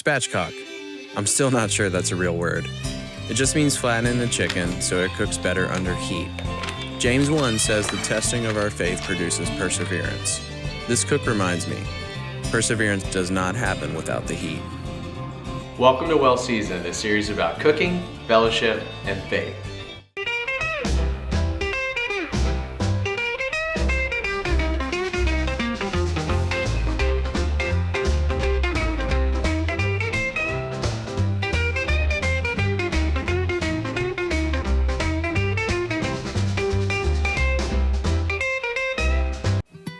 Spatchcock. I'm still not sure that's a real word. It just means flattening the chicken so it cooks better under heat. James 1 says the testing of our faith produces perseverance. This cook reminds me, perseverance does not happen without the heat. Welcome to Well Seasoned, a series about cooking, fellowship, and faith.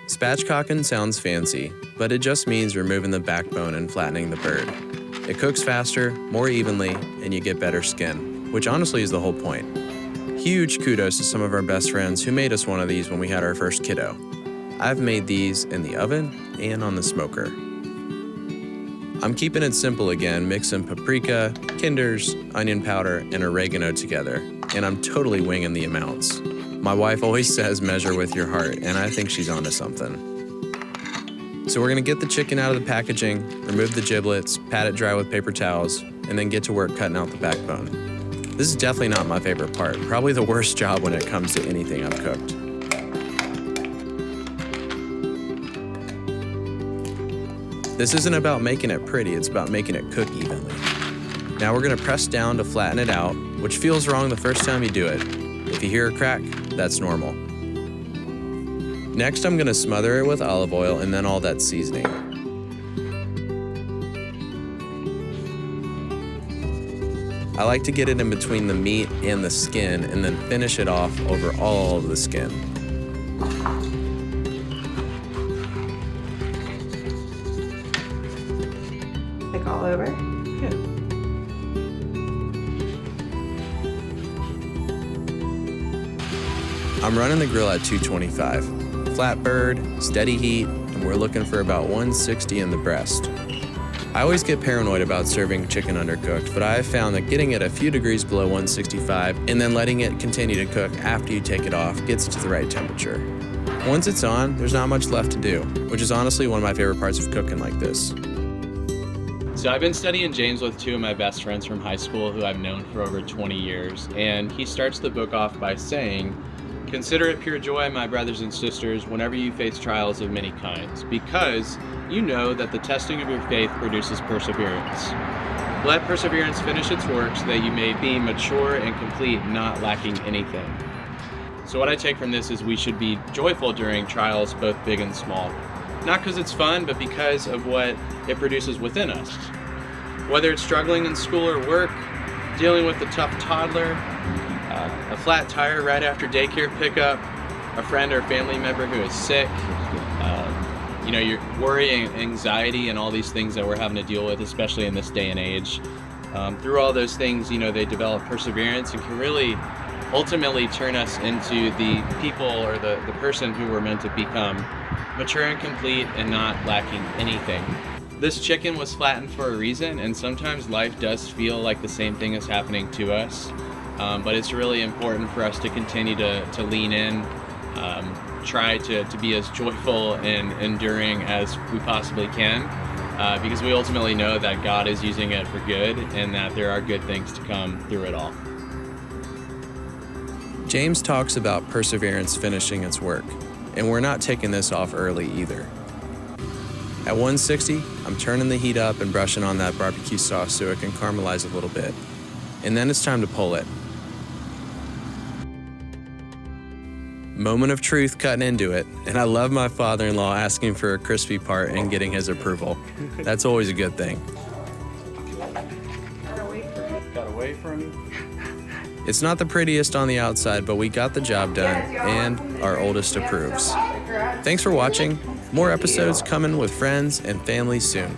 Spatchcocking sounds fancy, but it just means removing the backbone and flattening the bird. It cooks faster, more evenly, and you get better skin, which honestly is the whole point. Huge kudos to some of our best friends who made us one of these when we had our first kiddo. I've made these in the oven and on the smoker. I'm keeping it simple again, mixing paprika, kinders, onion powder, and oregano together, and I'm totally winging the amounts. My wife always says measure with your heart, and I think she's onto something. So we're gonna get the chicken out of the packaging, remove the giblets, pat it dry with paper towels, and then get to work cutting out the backbone. This is definitely not my favorite part, probably the worst job when it comes to anything I've cooked. This isn't about making it pretty, it's about making it cook evenly. Now we're gonna press down to flatten it out, which feels wrong the first time you do it. If you hear a crack, that's normal. Next, I'm gonna smother it with olive oil and then all that seasoning. I like to get it in between the meat and the skin and then finish it off over all of the skin. Like all over? Yeah. I'm running the grill at 225. Flat bird, steady heat, and we're looking for about 160 in the breast. I always get paranoid about serving chicken undercooked, but I have found that getting it a few degrees below 165 and then letting it continue to cook after you take it off gets to the right temperature. Once it's on, there's not much left to do, which is honestly one of my favorite parts of cooking like this. So I've been studying James with two of my best friends from high school who I've known for over 20 years, and he starts the book off by saying, "Consider it pure joy, my brothers and sisters, whenever you face trials of many kinds, because you know that the testing of your faith produces perseverance. Let perseverance finish its work so that you may be mature and complete, not lacking anything." So what I take from this is we should be joyful during trials, both big and small. Not because it's fun, but because of what it produces within us. Whether it's struggling in school or work, dealing with a tough toddler, a flat tire right after daycare pickup, a friend or family member who is sick, your worry and anxiety and all these things that we're having to deal with, especially in this day and age. Through all those things, they develop perseverance and can really ultimately turn us into the people or the person who we're meant to become, mature and complete and not lacking anything. This chicken was flattened for a reason, and sometimes life does feel like the same thing is happening to us. But it's really important for us to continue to lean in, try to be as joyful and enduring as we possibly can, because we ultimately know that God is using it for good and that there are good things to come through it all. James talks about perseverance finishing its work, and we're not taking this off early either. At 160, I'm turning the heat up and brushing on that barbecue sauce so it can caramelize a little bit. And then it's time to pull it. Moment of truth cutting into it, and I love my father-in-law asking for a crispy part and getting his approval. That's always a good thing. Gotta wait for me. It's not the prettiest on the outside, but we got the job done, and our oldest approves. Thanks for watching. More episodes coming with friends and family soon.